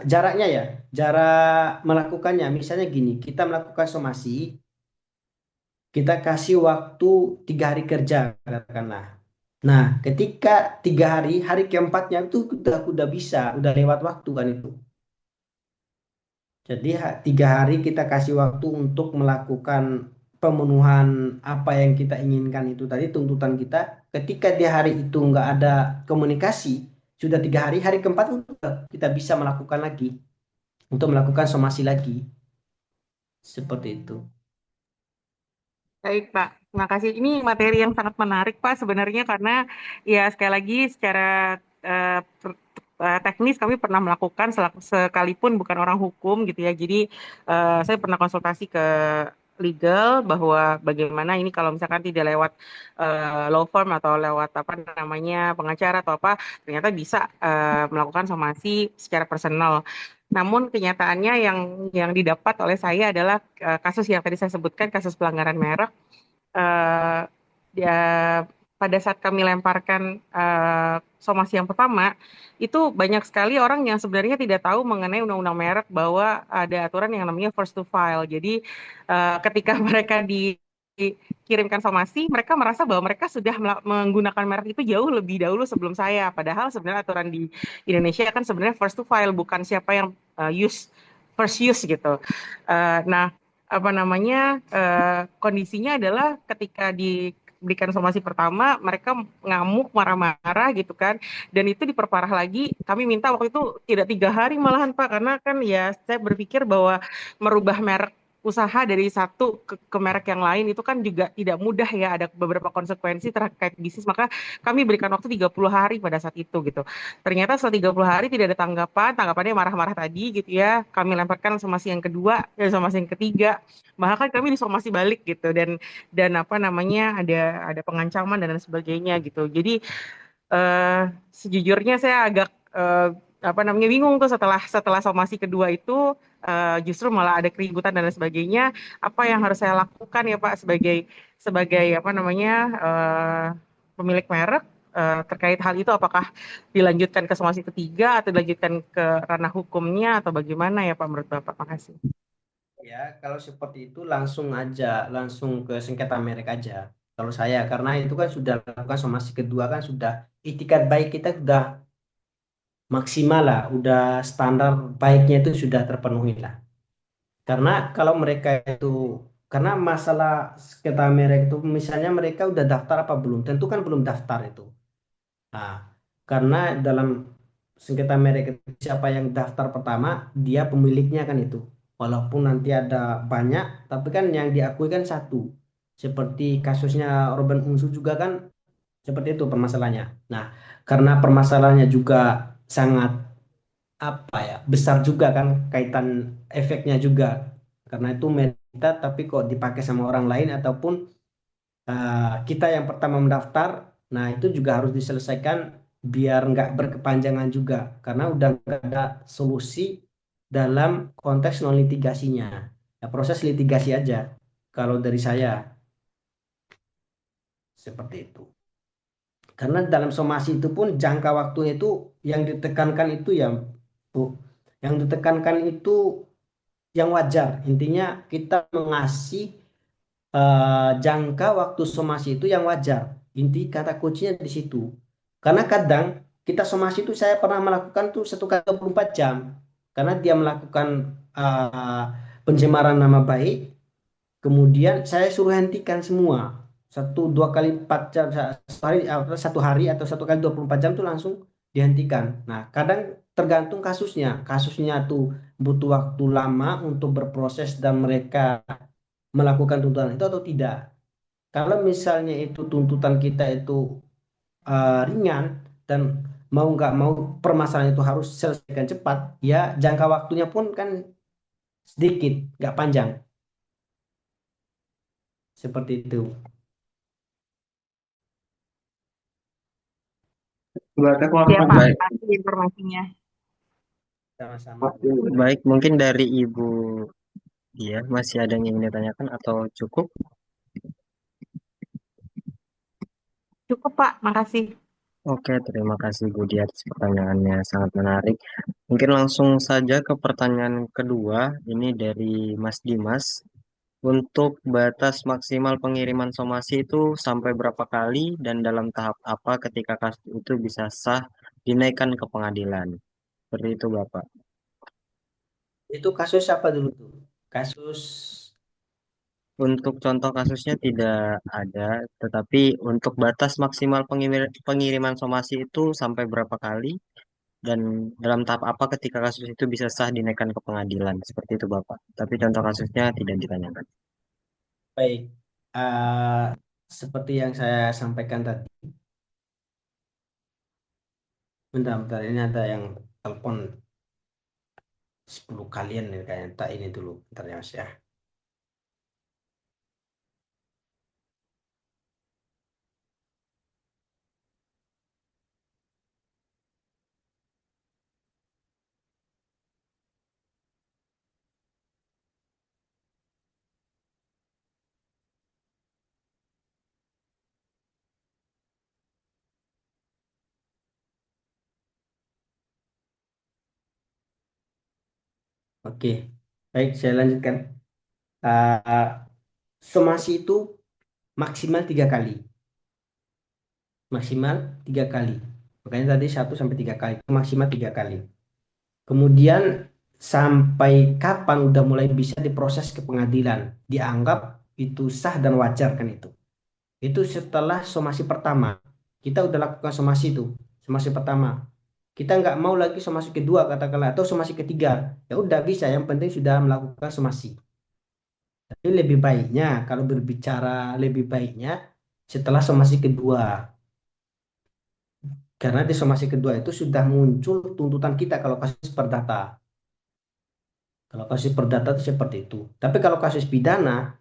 jaraknya ya, jarak melakukannya. Misalnya gini, kita melakukan somasi, kita kasih waktu 3 hari kerja, katakanlah. Nah, ketika 3 hari, hari keempatnya itu udah bisa, udah lewat waktu kan itu. Jadi 3 hari kita kasih waktu untuk melakukan pemenuhan apa yang kita inginkan itu tadi tuntutan kita. Ketika di hari itu nggak ada komunikasi, sudah 3 hari, hari keempat udah kita bisa melakukan lagi untuk melakukan somasi lagi seperti itu. Baik Pak, terima kasih. Ini materi yang sangat menarik Pak sebenarnya karena ya sekali lagi secara teknis kami pernah melakukan sekalipun bukan orang hukum gitu ya. Jadi saya pernah konsultasi ke legal bahwa bagaimana ini kalau misalkan tidak lewat law firm atau lewat apa namanya pengacara atau apa ternyata bisa melakukan somasi secara personal. Namun kenyataannya yang didapat oleh saya adalah kasus yang tadi saya sebutkan kasus pelanggaran merek eh, dia pada saat kami lemparkan somasi yang pertama, itu banyak sekali orang yang sebenarnya tidak tahu mengenai undang-undang merek bahwa ada aturan yang namanya first to file. Jadi ketika mereka dikirimkan somasi, mereka merasa bahwa mereka sudah menggunakan merek itu jauh lebih dahulu sebelum saya. Padahal sebenarnya aturan di Indonesia kan sebenarnya first to file, bukan siapa yang first use gitu. Nah, apa namanya kondisinya adalah ketika diberikan somasi pertama mereka ngamuk marah-marah gitu kan dan itu diperparah lagi kami minta waktu itu tidak 3 hari malahan Pak karena kan ya saya berpikir bahwa merubah merek usaha dari satu ke merek yang lain itu kan juga tidak mudah ya ada beberapa konsekuensi terkait bisnis maka kami berikan waktu 30 hari pada saat itu gitu ternyata setelah 30 hari tidak ada tanggapannya marah-marah tadi gitu ya kami lemparkan somasi yang kedua dan somasi yang ketiga bahkan kami disomasi balik gitu dan apa namanya ada pengancaman dan lain sebagainya gitu jadi sejujurnya saya agak apa namanya bingung tuh setelah setelah somasi kedua itu justru malah ada keributan dan lain sebagainya apa yang harus saya lakukan ya Pak sebagai sebagai apa namanya pemilik merek terkait hal itu apakah dilanjutkan ke somasi ketiga atau dilanjutkan ke ranah hukumnya atau bagaimana ya Pak menurut Bapak? Makasih. Ya, kalau seperti itu langsung aja, langsung ke sengketa merek aja. Kalau saya, karena itu kan sudah lakukan somasi kedua kan sudah itikat baik kita sudah maksimal lah, udah standar baiknya itu sudah terpenuhi lah. Karena kalau mereka itu, karena masalah sengketa merek itu, misalnya mereka udah daftar apa belum? Tentu kan belum daftar itu. Nah, karena dalam sengketa merek itu siapa yang daftar pertama, dia pemiliknya kan itu. Walaupun nanti ada banyak, tapi kan yang diakui kan satu. Seperti kasusnya Robin Unsu juga kan seperti itu permasalahannya. Nah, karena permasalahannya juga sangat apa ya besar juga kan kaitan efeknya juga. Karena itu merek kita tapi kok dipakai sama orang lain ataupun kita yang pertama mendaftar Nah, itu juga harus diselesaikan biar nggak berkepanjangan juga, karena udah nggak ada solusi dalam konteks non litigasinya. Ya, proses litigasi aja. Kalau dari saya seperti itu. Karena dalam somasi itu pun jangka waktunya itu yang ditekankan itu ya, Bu, yang ditekankan itu yang wajar. Intinya kita mengasih jangka waktu somasi itu yang wajar. Inti kata kuncinya di situ. Karena kadang kita somasi itu saya pernah melakukan tuh 1 kali 24 jam. Karena dia melakukan uh, pencemaran nama baik, kemudian saya suruh hentikan semua. 1 2 kali 4 jam, 1 hari atau 1 kali 24 jam tuh langsung dihentikan. Nah, kadang tergantung kasusnya. Kasusnya tuh butuh waktu lama untuk berproses dan mereka melakukan tuntutan itu atau tidak. Kalau misalnya itu tuntutan kita itu ringan dan mau nggak mau permasalahan itu harus selesaikan cepat, ya jangka waktunya pun kan sedikit, nggak panjang. Seperti itu. Ya Pak, Baik, kasih informasinya. Sama-sama. baik, mungkin dari Ibu dia masih ada yang ingin ditanyakan atau cukup? Cukup Pak, makasih. Oke, terima kasih Budi atas pertanyaannya sangat menarik. Mungkin langsung saja ke pertanyaan kedua, ini dari Mas Dimas. Untuk batas maksimal pengiriman somasi itu sampai berapa kali dan dalam tahap apa ketika kasus itu bisa sah dinaikkan ke pengadilan? Seperti itu, Bapak. Itu kasus apa dulu tuh? Kasus Untuk contoh kasusnya tidak ada, tetapi untuk batas maksimal pengiriman somasi itu sampai berapa kali dan dalam tahap apa ketika kasus itu bisa sah dinaikkan ke pengadilan. Seperti itu, Bapak. Tapi contoh kasusnya tidak ditanyakan. baik. Eh, Seperti yang saya sampaikan tadi. Bentar, bentar. Ini ada yang telepon 10 kalian nih kayaknya. Tak ini dulu. Bentar ya Mas ya. Oke. Baik, saya lanjutkan. Eh, Somasi itu maksimal 3 kali. Maksimal 3 kali. Makanya tadi 1 sampai 3 kali. Maksimal 3 kali. Kemudian sampai kapan udah mulai bisa diproses ke pengadilan? Dianggap itu sah dan wajar kan itu. Itu setelah somasi pertama. Kita udah lakukan somasi itu. Somasi pertama. Kita nggak mau lagi somasi kedua katakanlah atau somasi ketiga. Ya udah bisa. Yang penting sudah melakukan somasi. Tapi lebih baiknya kalau berbicara lebih baiknya setelah somasi kedua. Karena di somasi kedua itu sudah muncul tuntutan kita kalau kasus perdata. Kalau kasus perdata itu seperti itu. Tapi kalau kasus pidana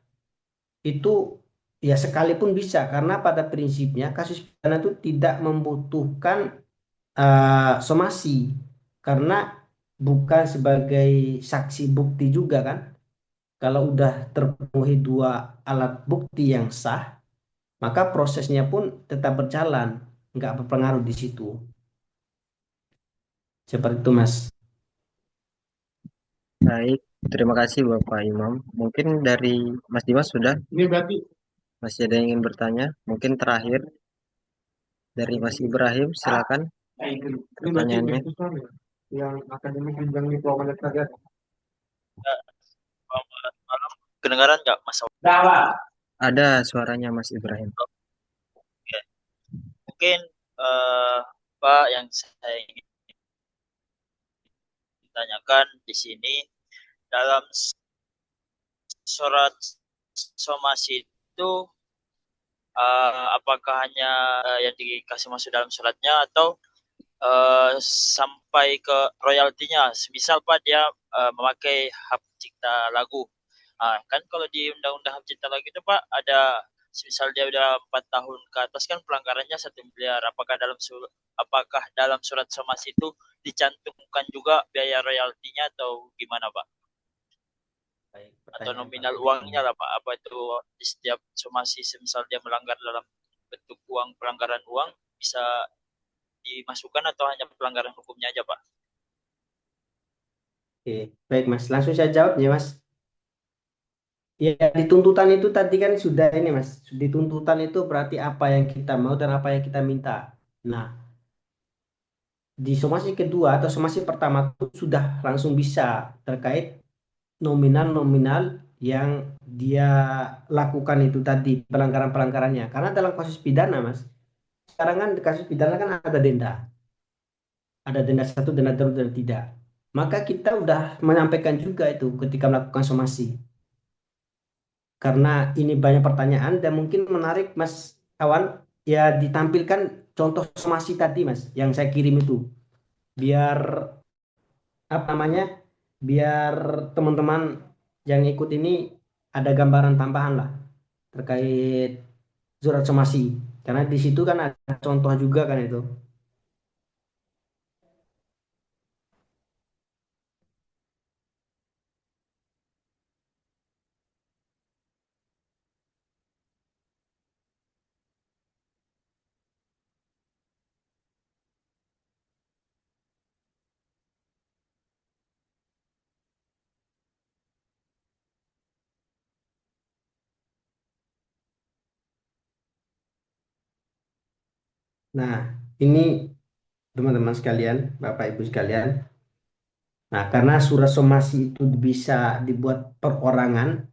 itu ya sekalipun bisa karena pada prinsipnya kasus pidana itu tidak membutuhkan somasi karena bukan sebagai saksi bukti juga kan. Kalau udah terpenuhi 2 alat bukti yang sah, maka prosesnya pun tetap berjalan, nggak berpengaruh di situ. Seperti itu, Mas. Baik, terima kasih Bapak Imam. Mungkin dari Mas Dimas sudah. Ini berarti masih ada yang ingin bertanya? Mungkin terakhir dari Mas Ibrahim, silakan pertanyaannya. Yang akademik bidang diploma dan sarjana. Selamat malam. Kedengaran nggak, Mas? Ada suaranya Mas Ibrahim. Oke. Mungkin Pak yang saya ingin tanyakan di sini dalam surat somasi itu apakah hanya yang dikasih masuk dalam suratnya atau sampai ke royaltinya? Misal Pak dia memakai hak cipta lagu. Kan kalau di Undang-Undang Hak Cipta Lagu itu Pak ada misal dia udah 4 tahun ke atas kan pelanggarannya 1 miliar. Apakah dalam surat somasi itu dicantumkan juga biaya royaltinya atau gimana Pak? Baik, Atau pertanyaan nominal bagus uangnya ini. lah Pak? Apa itu di setiap somasi misal dia melanggar dalam bentuk uang, pelanggaran uang bisa dimasukkan atau hanya pelanggaran hukumnya aja Pak? Oke, baik Mas, langsung saya jawab ya Mas. Ya, di tuntutan itu tadi kan sudah ini Mas, di tuntutan itu berarti apa yang kita mau dan apa yang kita minta. Nah, di somasi kedua atau somasi pertama itu sudah langsung bisa terkait nominal-nominal yang dia lakukan itu tadi, pelanggaran-pelanggarannya. Karena dalam kasus pidana Mas, sekarang kan di kasus pidana kan ada denda satu, denda dua, denda tidak. Maka kita udah menyampaikan juga itu ketika melakukan somasi. Karena ini banyak pertanyaan dan mungkin menarik Mas kawan, ya ditampilkan contoh somasi tadi Mas yang saya kirim itu. Biar apa namanya? Biar teman-teman yang ikut ini ada gambaran tambahan lah terkait surat somasi. Karena di situ kan ada contoh juga kan itu. Nah, ini teman-teman sekalian, Bapak Ibu sekalian. Nah, karena surat somasi itu bisa dibuat perorangan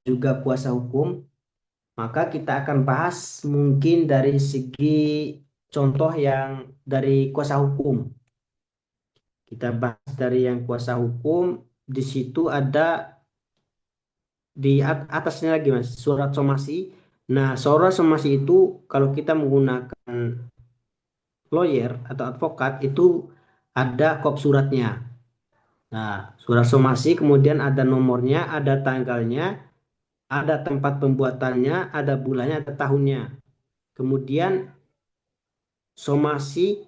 juga kuasa hukum, maka kita akan bahas mungkin dari segi contoh yang dari kuasa hukum. Kita bahas dari yang kuasa hukum, di situ ada di atasnya lagi Mas, surat somasi. Nah, surat somasi itu kalau kita menggunakan lawyer atau advokat itu ada kop suratnya. Nah, surat somasi kemudian ada nomornya, ada tanggalnya, ada tempat pembuatannya, ada bulannya, ada tahunnya. Kemudian somasi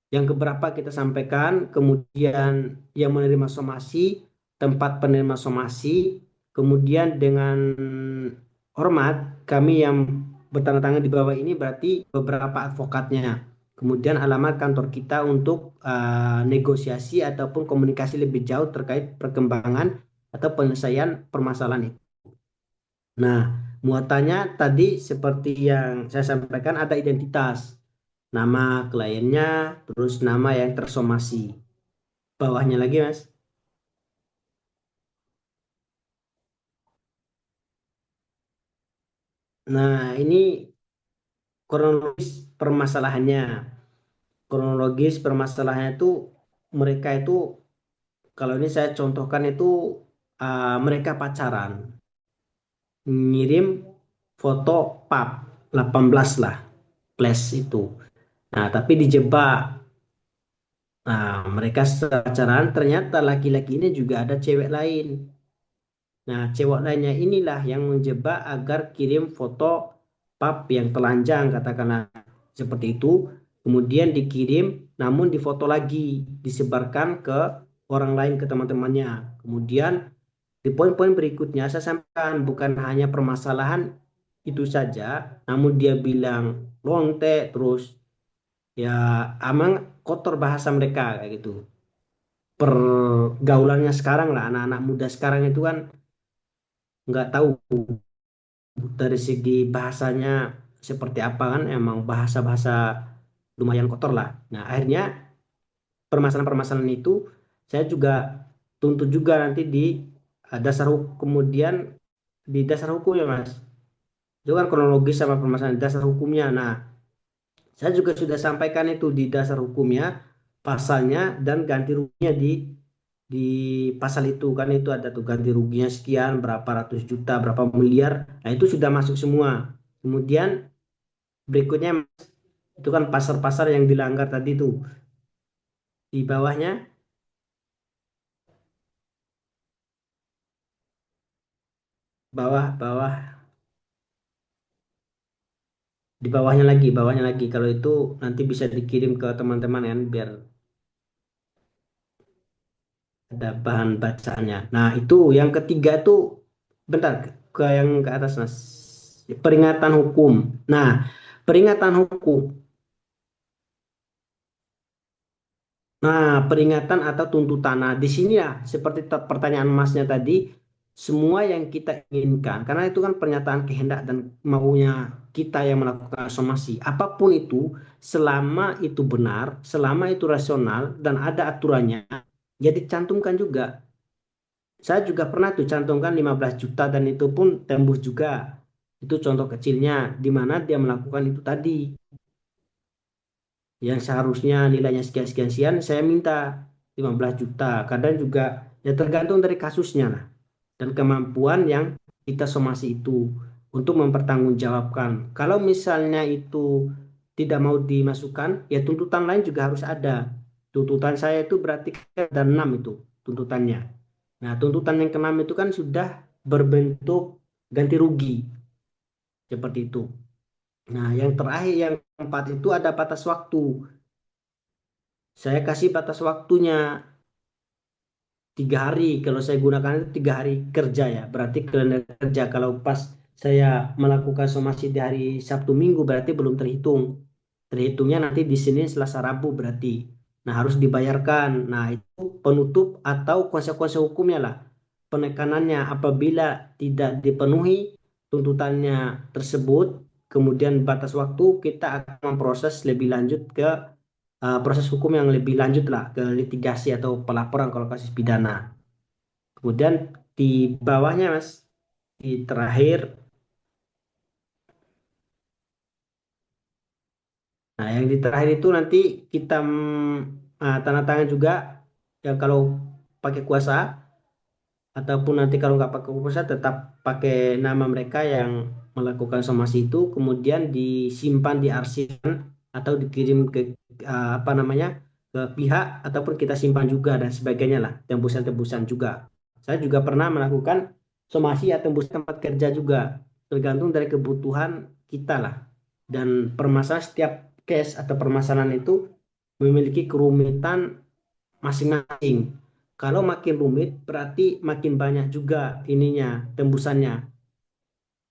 yang keberapa kita sampaikan, kemudian yang menerima somasi, tempat penerima somasi, kemudian dengan hormat kami yang bertanda tangan di bawah ini berarti beberapa advokatnya. Kemudian alamat kantor kita untuk negosiasi ataupun komunikasi lebih jauh terkait perkembangan atau penyelesaian permasalahan itu. Nah, muatannya tadi seperti yang saya sampaikan ada identitas, nama kliennya, terus nama yang tersomasi. Bawahnya lagi, Mas. Nah, ini kronologis permasalahannya. Kronologis permasalahannya itu mereka itu kalau ini saya contohkan itu mereka pacaran, ngirim foto pap 18 lah, plus itu. Nah, tapi dijebak. Nah, mereka pacaran ternyata laki-laki ini juga ada cewek lain. Nah, cewek lainnya inilah yang menjebak agar kirim foto pap yang telanjang katakanlah seperti itu. Kemudian dikirim, namun difoto lagi, disebarkan ke orang lain ke teman-temannya. Kemudian di poin-poin berikutnya saya sampaikan bukan hanya permasalahan itu saja, namun dia bilang lonte terus ya amang kotor bahasa mereka kayak gitu. Pergaulannya sekarang lah anak-anak muda sekarang itu kan nggak tahu dari segi bahasanya seperti apa kan emang bahasa-bahasa lumayan kotor lah. Nah akhirnya permasalahan-permasalahan itu saya juga tuntut juga nanti di dasar hukum kemudian di dasar hukum ya Mas. Itu kan kronologis sama permasalahan dasar hukumnya. Nah saya juga sudah sampaikan itu di dasar hukumnya pasalnya dan ganti ruginya di pasal itu kan itu ada tuh ganti ruginya sekian berapa ratus juta berapa miliar nah itu sudah masuk semua kemudian berikutnya itu kan pasar-pasar yang dilanggar tadi tuh di bawahnya bawah bawah Di bawahnya lagi. Kalau itu nanti bisa dikirim ke teman-teman kan, biar ada bahan bacaannya. Nah, itu yang ketiga itu, bentar, ke yang ke atas, Mas. Peringatan hukum. Nah, peringatan hukum. Nah, peringatan atau tuntutan. Nah, di sini ya, seperti pertanyaan Masnya tadi, semua yang kita inginkan, karena itu kan pernyataan kehendak dan maunya kita yang melakukan somasi. Apapun itu, selama itu benar, selama itu rasional, dan ada aturannya, ya dicantumkan juga. Saya juga pernah tuh cantumkan 15 juta dan itu pun tembus juga. Itu contoh kecilnya, di mana dia melakukan itu tadi. Yang seharusnya nilainya sekian-sekian, saya minta 15 juta. Kadang juga ya tergantung dari kasusnya lah. Dan kemampuan yang kita somasi itu untuk mempertanggungjawabkan. Kalau misalnya itu tidak mau dimasukkan, ya tuntutan lain juga harus ada. Tuntutan saya itu berarti ada 6 itu tuntutannya. Nah, tuntutan yang keenam itu kan sudah berbentuk ganti rugi, seperti itu. Nah, yang terakhir, yang keempat itu ada batas waktu. Saya kasih batas waktunya 3 hari. Kalau saya gunakan itu 3 hari kerja ya, berarti kalender kerja. Kalau pas saya melakukan somasi di hari Sabtu Minggu berarti belum terhitung. Terhitungnya nanti di Senin, Selasa, Rabu berarti. Nah, harus dibayarkan. Nah, itu penutup atau konsekuensi hukumnya lah. Penekanannya apabila tidak dipenuhi tuntutannya tersebut, kemudian batas waktu, kita akan memproses lebih lanjut ke proses hukum yang lebih lanjut lah, ke litigasi atau pelaporan kalau kasus pidana. Kemudian di bawahnya, Mas, di terakhir, nah yang di terakhir itu nanti kita tanda tangan juga, yang kalau pakai kuasa, ataupun nanti kalau nggak pakai kuasa tetap pakai nama mereka yang melakukan somasi itu, kemudian disimpan di arsip atau dikirim ke apa namanya, ke pihak, ataupun kita simpan juga dan sebagainya lah, tembusan-tembusan juga. Saya juga pernah melakukan somasi atau tembus tempat kerja juga, tergantung dari kebutuhan kita lah. Dan permasalahan setiap case atau permasalahan itu memiliki kerumitan masing-masing. Kalau makin rumit berarti makin banyak juga ininya tembusannya,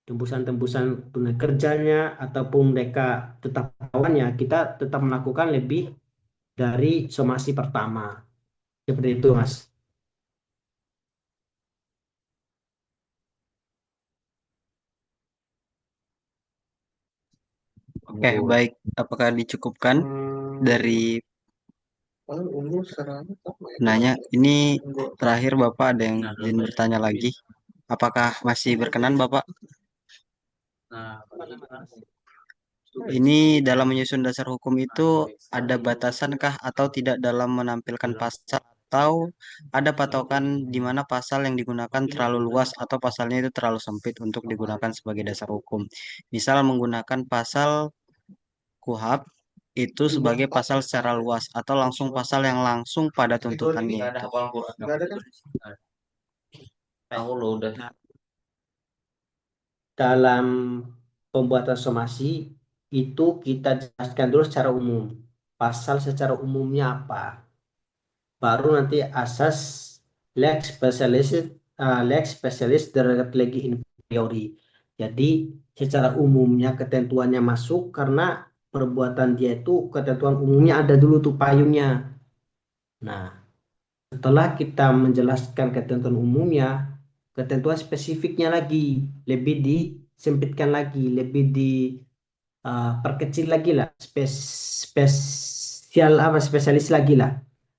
tembusan-tembusan tunai kerjanya, ataupun mereka tetap kawannya, kita tetap melakukan lebih dari somasi pertama. Seperti itu, Mas. Oke, baik. Apakah dicukupkan dari Paling umur sekarang nanya? Ini terakhir Bapak ada yang izin bertanya lagi. Apakah masih berkenan Bapak? Ini dalam menyusun dasar hukum itu ada batasankah atau tidak dalam menampilkan pasal, atau ada patokan di mana pasal yang digunakan terlalu luas atau pasalnya itu terlalu sempit untuk digunakan sebagai dasar hukum. Misal menggunakan pasal KUHP itu sebagai pasal secara luas atau langsung pasal yang langsung pada tuntutannya itu. nggak ada kan? Dalam pembuatan somasi itu kita jelaskan dulu secara umum. Pasal secara umumnya apa? Baru nanti asas lex specialis terhadap legi inferiori. Jadi secara umumnya ketentuannya masuk karena perbuatan dia itu ketentuan umumnya ada dulu tuh payungnya. Nah, setelah kita menjelaskan ketentuan umumnya, ketentuan spesifiknya lagi lebih disempitkan lagi, lebih perkecil lagi lah, spesial apa, spesialis lagi lah,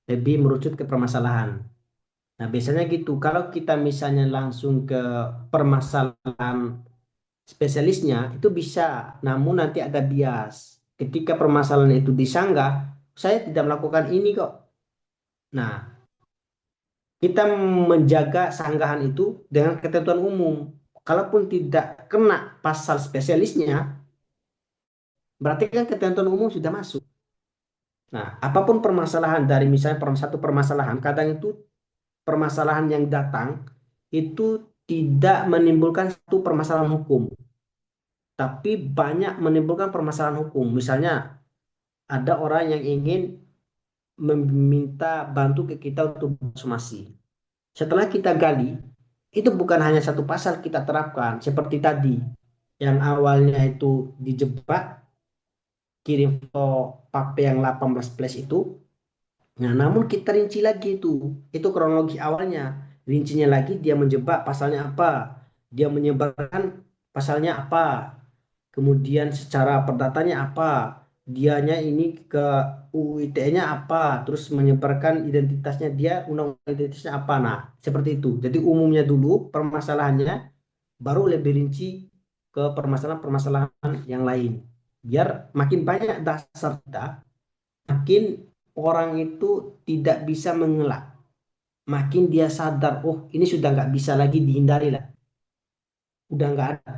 lebih merucut ke permasalahan. Nah, biasanya gitu. Kalau kita misalnya langsung ke permasalahan spesialisnya itu bisa, namun nanti ada bias. Ketika permasalahan itu disanggah, saya tidak melakukan ini kok. Nah, kita menjaga sanggahan itu dengan ketentuan umum. Kalaupun tidak kena pasal spesialisnya, berarti kan ketentuan umum sudah masuk. Nah, apapun permasalahan dari misalnya satu permasalahan, kadang itu permasalahan yang datang itu tidak menimbulkan satu permasalahan hukum. tapi banyak menimbulkan permasalahan hukum. Misalnya ada orang yang ingin meminta bantu ke kita untuk somasi. Setelah kita gali, itu bukan hanya satu pasal kita terapkan seperti tadi, yang awalnya itu dijebak kirim foto pape yang 18 plus itu. Nah, namun kita rinci lagi itu kronologi awalnya. Rincinya lagi dia menjebak pasalnya apa, dia menyebarkan pasalnya apa, kemudian secara perdatanya apa, dianya ini ke UU ITE-nya apa, terus menyebarkan identitasnya dia, undang-undang identitasnya apa. Nah, seperti itu. Jadi umumnya dulu permasalahannya, baru lebih rinci ke permasalahan-permasalahan yang lain. Biar makin banyak dasar kita, makin orang itu tidak bisa mengelak. Makin dia sadar, oh ini sudah nggak bisa lagi dihindari lah. Udah nggak ada.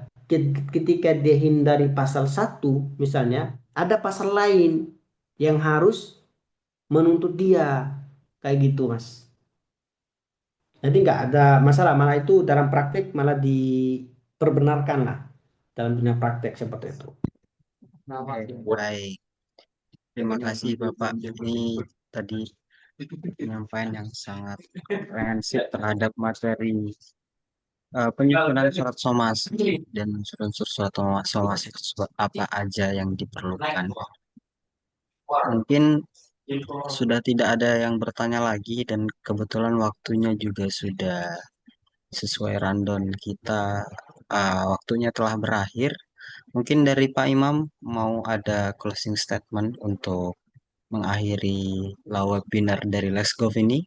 Ketika dia hindari pasal satu misalnya, ada pasal lain yang harus menuntut dia. Kayak gitu, Mas. Jadi nggak ada masalah, malah itu dalam praktek malah diperbenarkan lah. Dalam dunia praktek seperti itu. Baik, terima kasih Bapak. Ini tadi penyampaian yang sangat komprehensif terhadap materi penyusunan surat somasi dan unsur-unsur surat somasi tersebut apa aja yang diperlukan. Mungkin sudah tidak ada yang bertanya lagi dan kebetulan waktunya juga sudah sesuai rundown kita. Waktunya telah berakhir. Mungkin dari Pak Imam mau ada closing statement untuk mengakhiri webinar dari Let's Go ini.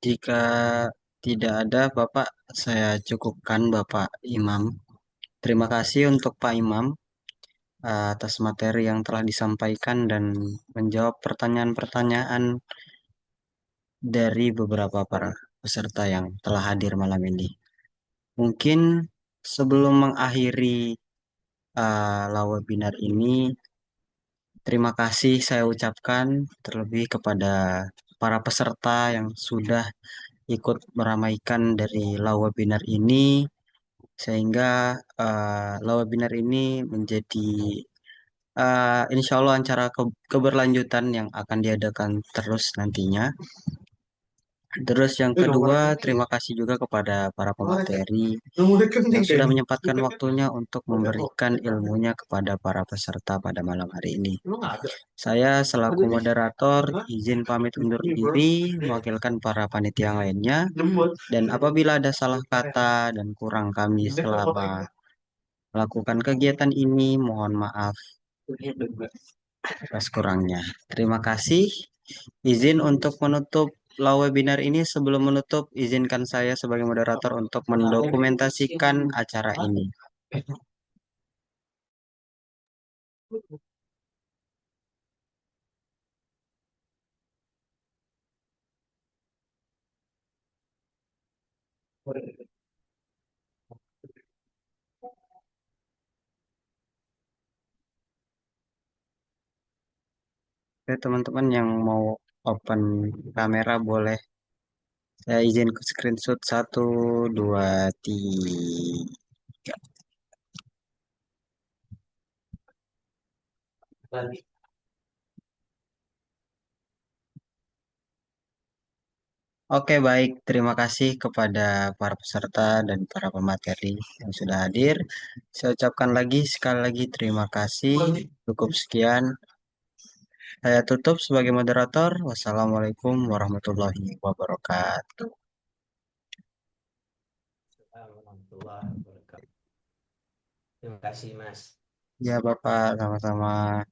Jika tidak ada, Bapak, saya cukupkan Bapak Imam. Terima kasih untuk Pak Imam atas materi yang telah disampaikan dan menjawab pertanyaan-pertanyaan dari beberapa para peserta yang telah hadir malam ini. Mungkin sebelum mengakhiri webinar ini, terima kasih saya ucapkan terlebih kepada para peserta yang sudah ikut meramaikan dari webinar ini, sehingga webinar ini menjadi insya Allah acara keberlanjutan yang akan diadakan terus nantinya. Terus yang kedua, terima kasih juga kepada para pemateri yang sudah menyempatkan waktunya untuk memberikan ilmunya kepada para peserta pada malam hari ini. Saya selaku moderator izin pamit undur diri mewakilkan para panitia lainnya, dan apabila ada salah kata dan kurang kami selama melakukan kegiatan ini, mohon maaf atas kurangnya. Terima kasih. Izin untuk menutup webinar ini. Sebelum menutup, izinkan saya sebagai moderator untuk mendokumentasikan acara ini. Oke, teman-teman yang mau open kamera boleh. Saya izin ke screenshot 1, 2, 3. Oke, baik. Terima kasih kepada para peserta dan para pemateri yang sudah hadir. Saya ucapkan lagi sekali lagi terima kasih. Cukup sekian. Saya tutup sebagai moderator. Wassalamualaikum warahmatullahi wabarakatuh. Terima kasih, Mas. Ya, Bapak, sama-sama.